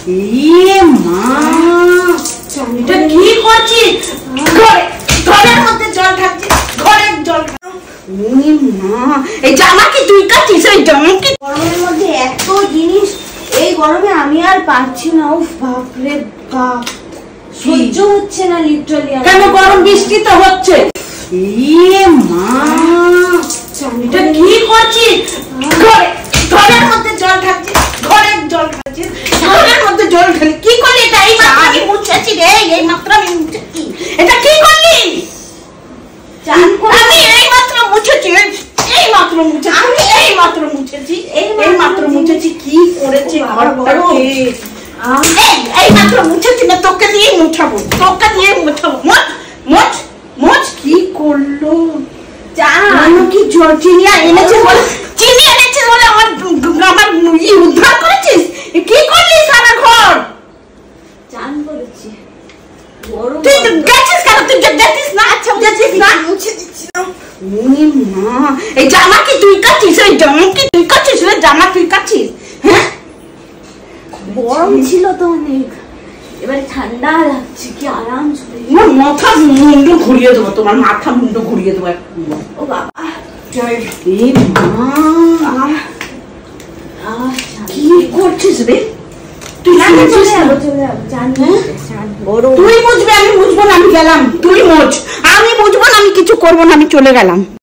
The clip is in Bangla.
মা এটা কি করছিস? ঘরের মধ্যে জল ঢালছিস, ঘরের জল ঢাল। মা এই জামা কি তুই কাটিস? এই জামা কি? গরমের মধ্যে এত জিনিস, এই গরমে আমি আর পারছি না। উফ বাপরে বাপ, সহ্য হচ্ছে না লিটারালি। কেন? গরম বৃষ্টি তো হচ্ছে। মা এটা কি করছিস? ঘরের মধ্যে জল ঢালছিস, ঘরের জল ঢালছিস, ঘরের মধ্যে জল ঢালি কি করলি? এটা এই মাত্র আমি মুছেছি রে, এই মাত্র আমি মুছেছি। এটা কি করলি? আমি এই মাত্র মুছেছি, এই মাত্র মুছেছি, আমি এই মাত্র মুছেছি, এই মাত্র মুছেছি। কি করেছে ঘরটাকে? এই মাত্র মুছেছি না, তোকে দিয়ে মুছাবো, তোকে দিয়ে মুছাবো। মোচ মোচ মোচ। কি করলো? জানো কি জল চিনি এনেছে বলে, চিনি এনেছে বলে আমার উদ্ধার করেছিস? কি করলি সারা ঘর? চান করেছি। তুই গেছিস কেন? তুই গেছিস না? আচ্ছা গেছিস না? মুছে দিচ্ছি। মা এই জামা কি তুই কাটিস? এই জামা কি তুই কাটিস? জামা তুই কাটিস? হ্যাঁ, গরম ছিল তো অনেক, এবারে ঠান্ডা লাগছে, কি আরাম চলে। তোমার মাথা মুন্ডু ঘুরিয়ে দেবো, তোমার মাথা মুন্ডু ঘুরিয়ে দেবো। ও বাবা, কি করছিস রে তুই? চলে যাবো চলে যাবো। তুই মুছবি, আমি মুছবো না, আমি গেলাম। তুই মোছ, আমি মুছবো না, আমি কিছু করবো না, আমি চলে গেলাম।